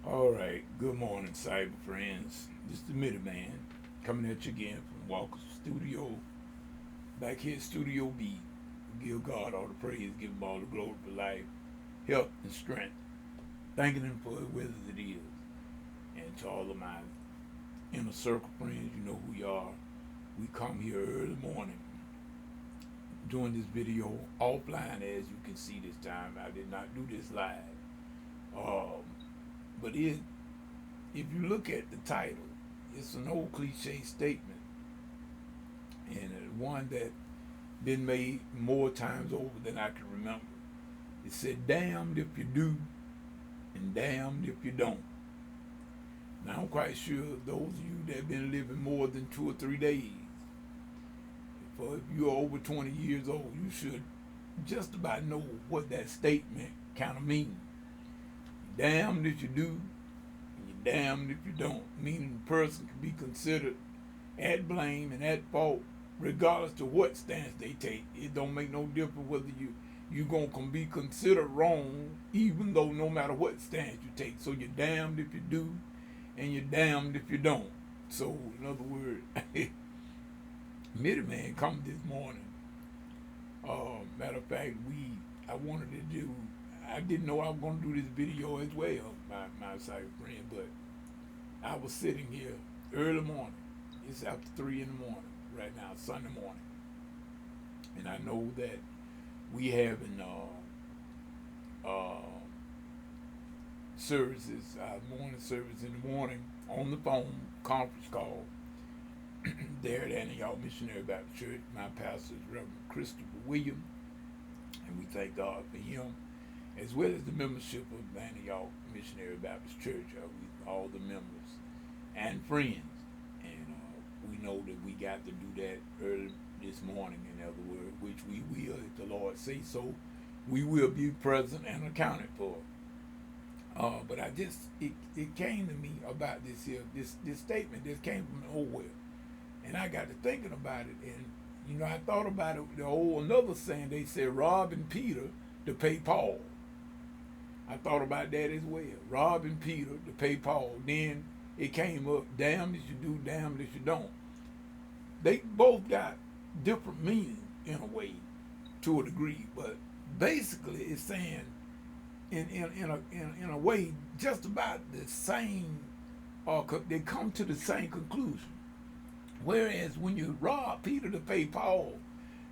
All right, good morning, cyber friends. This is the Minuteman coming at you again from Walker's Studio. Back here at Studio B. Give God all the praise, give Him all the glory for life, health, and strength. Thanking Him for it, whether it is. And to all of my inner circle friends, you know who you are. We come here early morning doing this video offline, as you can see this time. I did not do this live. Um, but if you look at the title, it's an old cliche statement, and one that been made more times over than I can remember. It said, "Damned if you do, and damned if you don't." Now I'm quite sure those of you that have been living more than 2 or 3 days, for if you're over 20 years old, you should just about know what that statement kind of means. Damned if you do, damned if you don't, meaning the person can be considered at blame and at fault regardless to what stance they take. It don't make no difference whether you gonna be considered wrong, even though no matter what stance you take. So you're damned if you do, and you're damned if you don't. So in other words, Minuteman come this morning. Matter of fact, I wanted to do. I didn't know I was going to do this video as well, my cyber friend, but I was sitting here early morning. It's after 3 in the morning right now, Sunday morning. And I know that we having services, morning service in the morning on the phone, conference call, there at Antioch Missionary Baptist Church. My pastor is Reverend Christopher Williams, and we thank God for him, as well as the membership of Antioch Missionary Baptist Church, all the members and friends. And we know that we got to do that early this morning, in other words, which we will, if the Lord say so. We will be present and accounted for. But it came to me about this statement. This came from nowhere. And I got to thinking about it, and I thought about it. Another saying, they said robbing Peter to pay Paul. I thought about that as well. Robbing Peter to pay Paul. Then it came up, damned if you do, damned if you don't. They both got different meanings in a way, to a degree, but basically it's saying in a way just about the same, or they come to the same conclusion. Whereas when you rob Peter to pay Paul,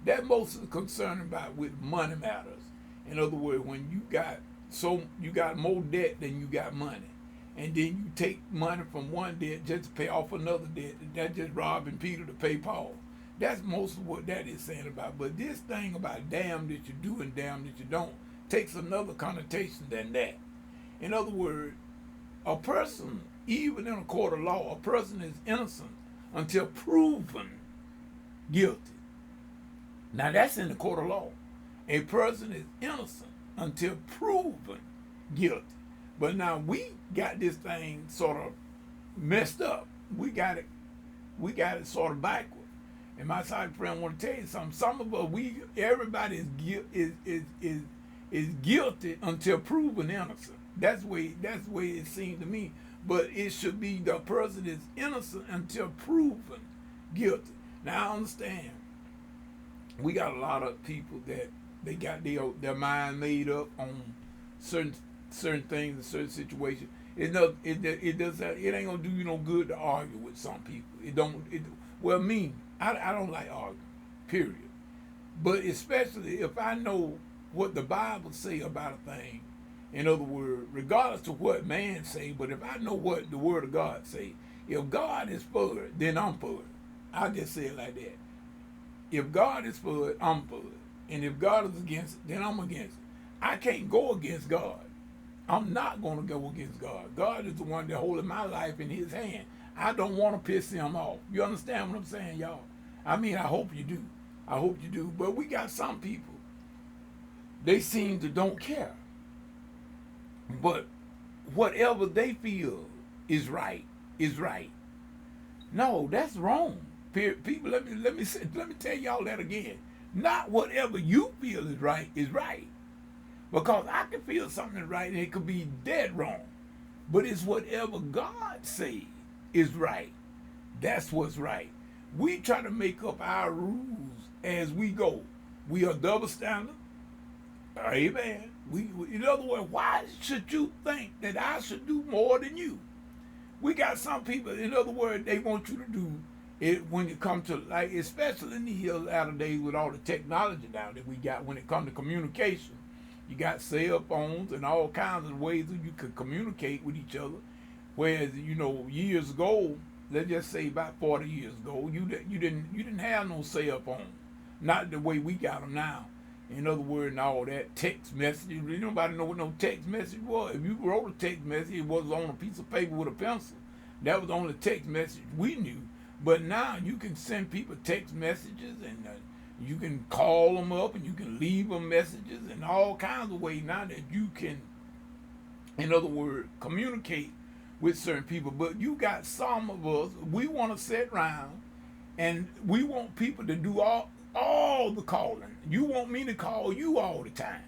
that most is concerned about with money matters. In other words, when you got more debt than you got money, and then you take money from one debt just to pay off another debt, that's just robbing Peter to pay Paul. That's most of what that is saying about. But this thing about damned that you do and damned that you don't takes another connotation than that. In other words, a person, even in a court of law, a person is innocent until proven guilty. Now that's in the court of law. A person is innocent until proven guilty. But now we got this thing sort of messed up. We got it sort of backward. And my side friend want to tell you something. Some of us, everybody is guilty until proven innocent. That's the way it seemed to me. But it should be the person is innocent until proven guilty. Now I understand. We got a lot of people that they got their mind made up on certain things in certain situations. It ain't gonna do you no good to argue with some people. I don't like arguing, period. But especially if I know what the Bible say about a thing. In other words, regardless of what man say, but if I know what the Word of God say, if God is for it, then I'm for it. I just say it like that. If God is for it, I'm for it. And if God is against it, then I'm against it. I can't go against God. I'm not going to go against God. God is the one that holding my life in his hand. I don't want to piss him off. You understand what I'm saying, y'all? I mean, I hope you do. I hope you do. But we got some people, they seem to don't care. But whatever they feel is right is right. No, that's wrong. People, let me tell y'all that again. Not whatever you feel is right, because I can feel something is right and it could be dead wrong. but it's whatever God say is right. That's what's right. We try to make up our rules as we go. We are double standard. Amen. In other words, why should you think that I should do more than you? We got some people, in other words, they want you to do it when it comes to, like, especially in these latter days with all the technology now that we got when it comes to communication. You got cell phones and all kinds of ways that you could communicate with each other. Whereas, years ago, let's just say about 40 years ago, you didn't have no cell phone, not the way we got them now. In other words, and all that text message. Nobody know what no text message was. If you wrote a text message, it was on a piece of paper with a pencil. That was the only text message we knew. But now you can send people text messages, and you can call them up, and you can leave them messages, and all kinds of ways now that you can, in other words, communicate with certain people. But you got some of us, we want to sit around, and we want people to do all the calling. You want me to call you all the time,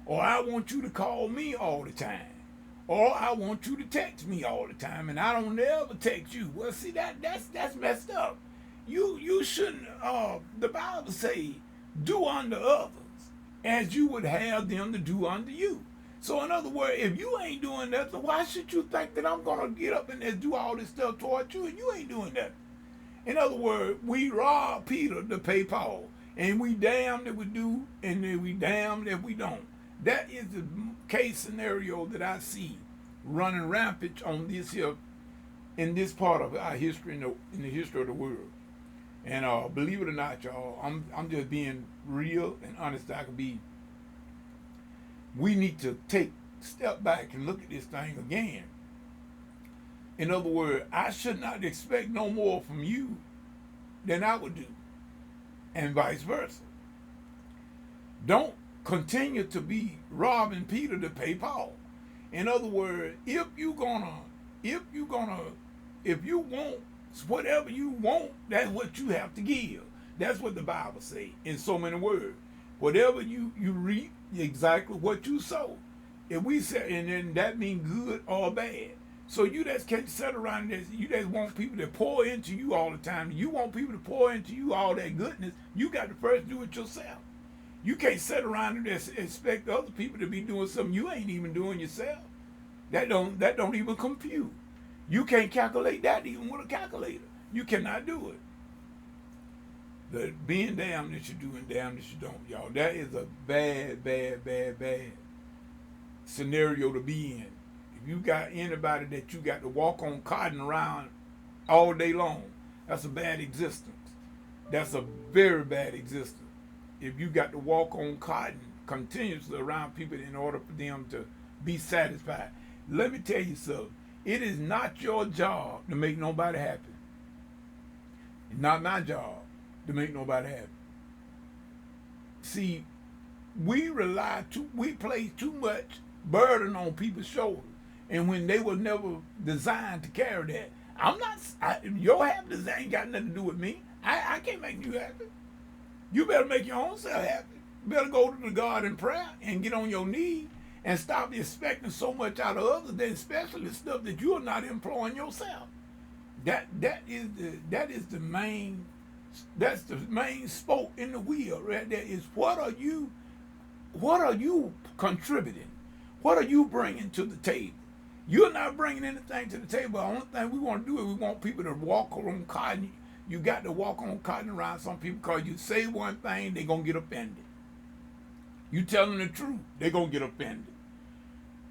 or I want you to call me all the time, or I want you to text me all the time, and I don't ever text you. Well, see, that's messed up. You shouldn't. The Bible say, do unto others as you would have them to do unto you. So in other words, if you ain't doing nothing, why should you think that I'm gonna get up and do all this stuff toward you, and you ain't doing that? In other words, we robbed Peter to pay Paul. And we damned if we do, and then we damned if we don't. That is the case scenario that I see running rampant on this here, in this part of our history, in the history of the world. And believe it or not, y'all, I'm just being real and honest as I can be. We need to step back and look at this thing again. In other words, I should not expect no more from you than I would do, and vice versa. Don't continue to be robbing Peter to pay Paul. In other words, if you want whatever you want, that's what you have to give. That's what the Bible says in so many words. Whatever you reap, exactly what you sow. If we say, and then that means good or bad. So you just can't sit around and you just want people to pour into you all the time. You want people to pour into you all that goodness. You got to first do it yourself. You can't sit around and just expect other people to be doing something you ain't even doing yourself. That don't even compute. You can't calculate that even with a calculator. You cannot do it. The being damned that you do and damned that you don't, y'all. That is a bad scenario to be in. You got anybody that you got to walk on cotton around all day long, that's a bad existence. That's a very bad existence. If you got to walk on cotton continuously around people in order for them to be satisfied. Let me tell you something. It is not your job to make nobody happy. It's not my job to make nobody happy. See, we place too much burden on people's shoulders. And when they were never designed to carry that, your happiness ain't got nothing to do with me. I can't make you happy. You better make your own self happy. You better go to the God in prayer and get on your knees and stop expecting so much out of others, then especially stuff that you're not employing yourself. That's the main spoke in the wheel right there. Is what are you contributing? What are you bringing to the table? You're not bringing anything to the table. The only thing we want to do is we want people to walk on cotton. You got to walk on cotton around some people because you say one thing, they're going to get offended. You tell them the truth, they're going to get offended.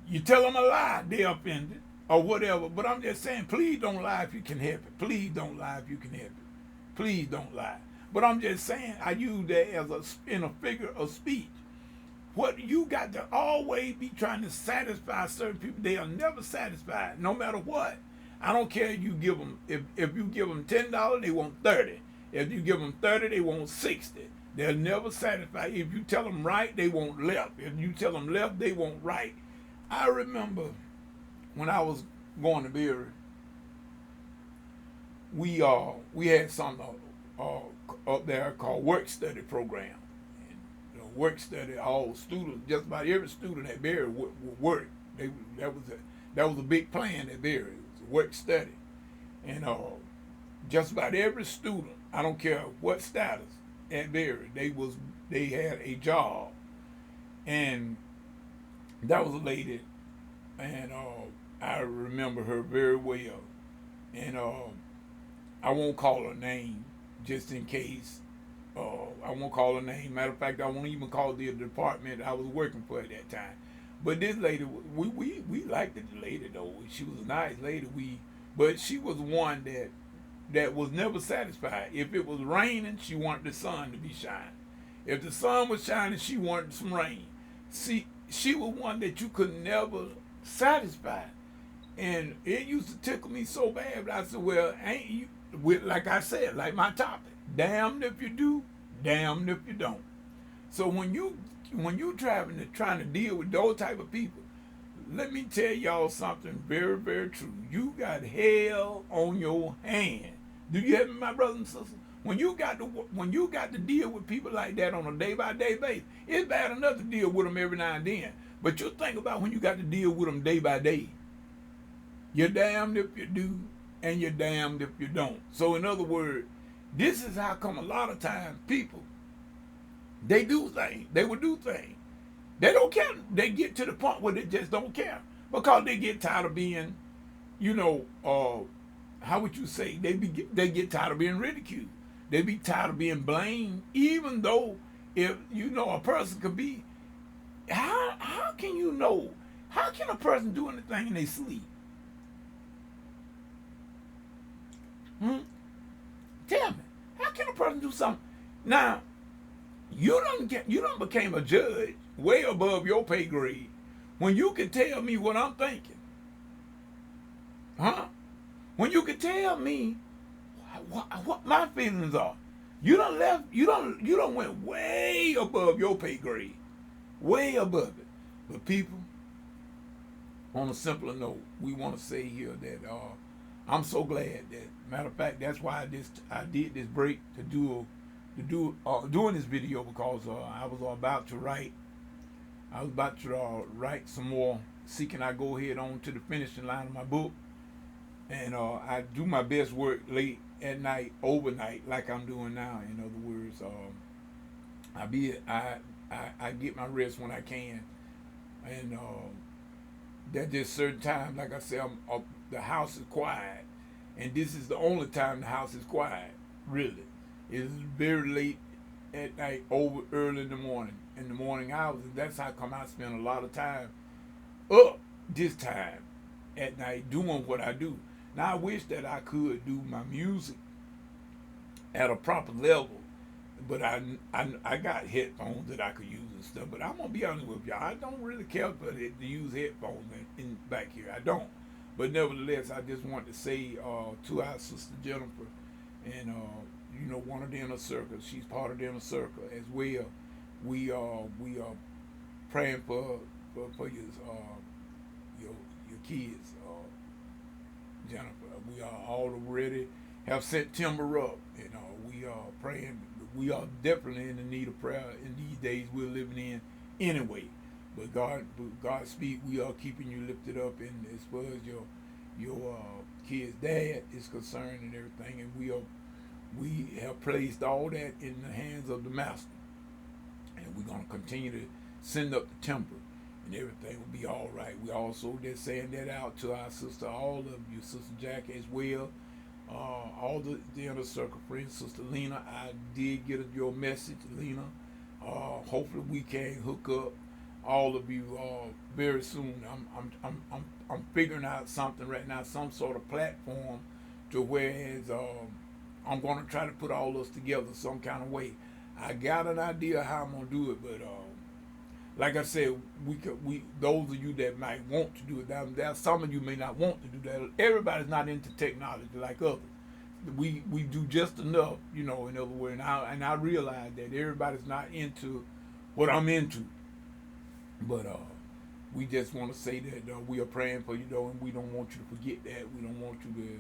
You tell them a lie, they're offended or whatever. But I'm just saying, please don't lie if you can help it. Please don't lie if you can help it. Please don't lie. But I'm just saying, I use that as in a figure of speech. What you got to always be trying to satisfy certain people. They are never satisfied, no matter what. I don't care if you give them, if you give them $10, they want 30. If you give them 30, they want 60. They're never satisfied. If you tell them right, they want left. If you tell them left, they want right. I remember when I was going to Berry, we had something up there called work study program. Work study, all students, just about every student at Berry would work. That was a big plan at Berry. It was a work study. And just about every student, I don't care what status at Berry, they had a job. And that was a lady, and I remember her very well. And I won't call her name just in case. I won't call her name. Matter of fact, I won't even call the department I was working for at that time. But this lady, we liked the lady though. She was a nice lady. But she was one that was never satisfied. If it was raining, she wanted the sun to be shining. If the sun was shining, she wanted some rain. See, she was one that you could never satisfy. And it used to tickle me so bad. But I said, well, ain't you, like I said, like my topic, damned if you do, damned if you don't. So when you trying to deal with those type of people, let me tell y'all something very, very true. You got hell on your hand. Do you hear me, my brothers and sisters? When you got to deal with people like that on a day by day basis, it's bad enough to deal with them every now and then. But you think about when you got to deal with them day by day. You're damned if you do, and you're damned if you don't. So in other words, this is how come a lot of times people, they do things. They will do things. They don't care. They get to the point where they just don't care because they get tired of being, how would you say? They get tired of being ridiculed. They be tired of being blamed, even though if a person could be. How can you know? How can a person do anything in their sleep? Tell me, how can a person do something? Now, you don't became a judge way above your pay grade when you can tell me what I'm thinking, huh? When you can tell me what my feelings are. You don't went way above your pay grade, way above it. But people, on a simpler note, we want to say here that I'm so glad that, matter of fact, that's why I did this break to doing this video because I was about to write some more. Seeking I go ahead on to the finishing line of my book, and I do my best work late at night, overnight, like I'm doing now. In other words, I get my rest when I can, and that just certain times, like I said, the house is quiet, and this is the only time the house is quiet. Really, it's very late at night, over early in the morning hours, and that's how come I spend a lot of time up this time at night doing what I do. Now I wish that I could do my music at a proper level, but I got headphones that I could use and stuff. But I'm gonna be honest with y'all, I don't really care for it to use headphones in back here. I don't. But nevertheless, I just want to say to our sister Jennifer, and one of the inner circle, she's part of the inner circle as well. We are praying for your kids, Jennifer. We are already have set timber up, and we are praying. We are definitely in the need of prayer in these days we're living in anyway. But God's speed, we are keeping you lifted up, and as far as your kid's dad is concerned and everything, and we have placed all that in the hands of the master, and we're gonna continue to send up the timber, and everything will be all right. We also just saying that out to our sister, all of you, Sister Jack as well, all the inner circle friends, Sister Lena. I did get your message, Lena. Hopefully we can hook up all of you very soon. I'm figuring out something right now, some sort of platform to whereas I'm gonna try to put all us together some kind of way. I got an idea how I'm gonna do it, but like I said, we those of you that might want to do it, there some of you may not want to do that. Everybody's not into technology like others. We do just enough, in other words, and I realize that everybody's not into what I'm into. But we just want to say that we are praying for you, though, and we don't want you to forget that. We don't want you to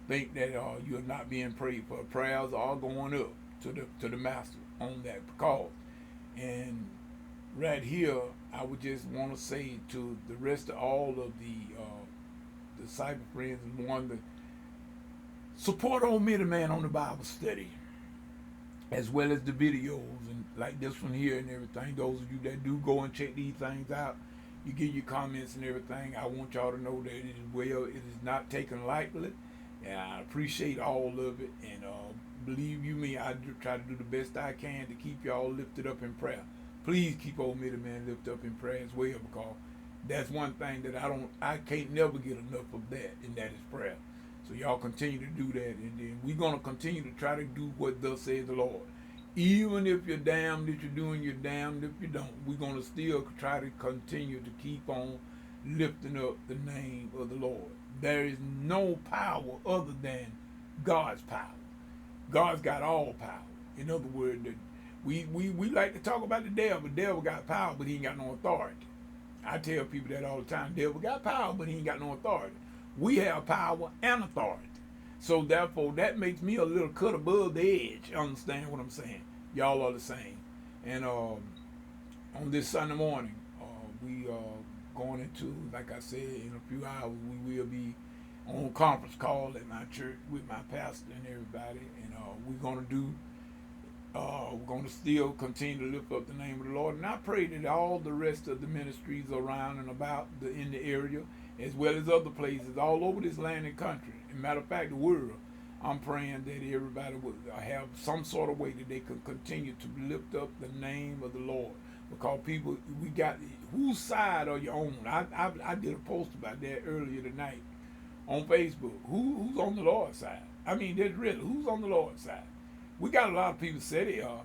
think that you're not being prayed for. Prayers are going up to the master on that cause. And right here, I would just want to say to the rest of all of the disciple friends and wanted to support old Middleman on the Bible study, as well as the videos and like this one here and everything. Those of you that do go and check these things out, you give your comments and everything. I want y'all to know that it is not taken lightly, and I appreciate all of it. And believe you me, I do try to do the best I can to keep y'all lifted up in prayer. Please keep old Middleman lifted up in prayer as well, because that's one thing that I can't never get enough of that, and that is prayer. So y'all continue to do that, and then we're gonna continue to try to do what thus says the Lord. Even if you're damned if you're doing, you're damned if you don't. We're gonna still try to continue to keep on lifting up the name of the Lord. There is no power other than God's power. God's got all power. In other words, we like to talk about the devil. The devil got power, but he ain't got no authority. I tell people that all the time. The devil got power, but he ain't got no authority. We have power and authority. So therefore, that makes me a little cut above the edge. Understand what I'm saying? Y'all are the same. And on this Sunday morning, we going into, like I said, in a few hours, we will be on a conference call at my church with my pastor and everybody. And we're going to still continue to lift up the name of the Lord. And I pray that all the rest of the ministries around and about in the area, as well as other places all over this land and country, and matter of fact, the world, I'm praying that everybody would have some sort of way that they can continue to lift up the name of the Lord. Because people, we got, whose side are you on? I did a post about that earlier tonight on Facebook. Who's on the Lord's side? I mean, there's really, who's on the Lord's side? We got a lot of people say they are,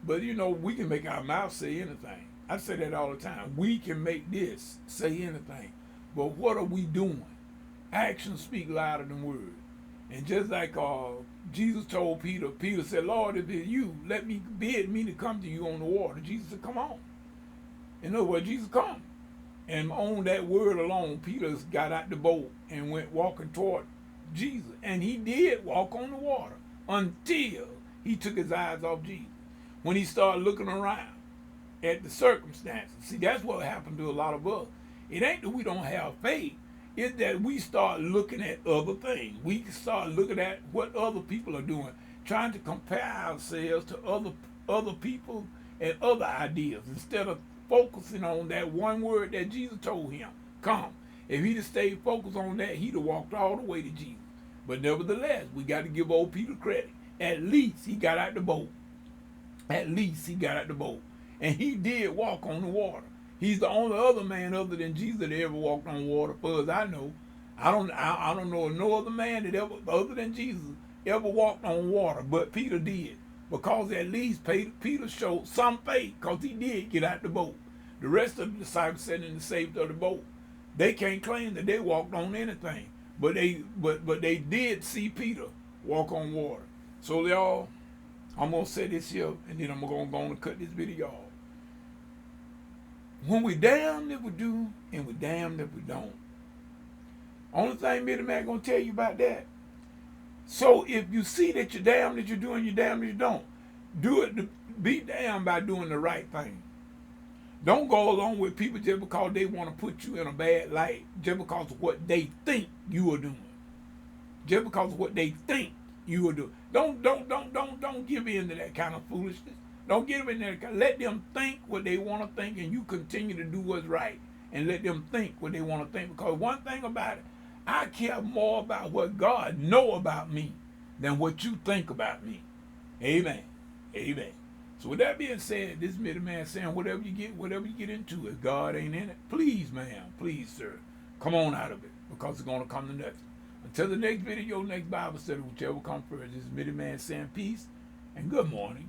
but we can make our mouth say anything. I say that all the time. We can make this say anything. But what are we doing? Actions speak louder than words. And just like Jesus told Peter, Peter said, Lord, if it's you, bid me to come to you on the water. Jesus said, come on. In other words, Jesus come. And on that word alone, Peter got out the boat and went walking toward Jesus. And he did walk on the water until he took his eyes off Jesus. When he started looking around at the circumstances. See, that's what happened to a lot of us. It ain't that we don't have faith. It's that we start looking at other things. We start looking at what other people are doing, trying to compare ourselves to other people and other ideas instead of focusing on that one word that Jesus told him, come. If he'd have stayed focused on that, he'd have walked all the way to Jesus. But nevertheless, we got to give old Peter credit. At least he got out the boat. At least he got out the boat. And he did walk on the water. He's the only other man other than Jesus that ever walked on water, far as I know. I don't know of no other man that ever, other than Jesus, ever walked on water, but Peter did. Because at least Peter showed some faith, because he did get out the boat. The rest of the disciples sitting in the safety of the boat, they can't claim that they walked on anything, but they did see Peter walk on water. So y'all, I'm gonna say this here, and then I'm gonna go on and cut this video off. When we damned if we do, and we damned if we don't. Only thing Middleman gonna tell you about that. So if you see that you're damned that you're doing, you're damned that you don't. Do it. Be damned by doing the right thing. Don't go along with people just because they want to put you in a bad light, just because of what they think you are doing. Just because of what they think you are doing. Don't give in to that kind of foolishness. Don't give in there. Let them think what they want to think, and you continue to do what's right. And let them think what they want to think. Because one thing about it, I care more about what God know about me than what you think about me. Amen. Amen. So with that being said, this Middleman saying whatever you get into, if God ain't in it, please, ma'am, please, sir, come on out of it, because it's going to come to nothing. Until the next video, next Bible study, whichever comes first, this is Middleman saying peace and good morning.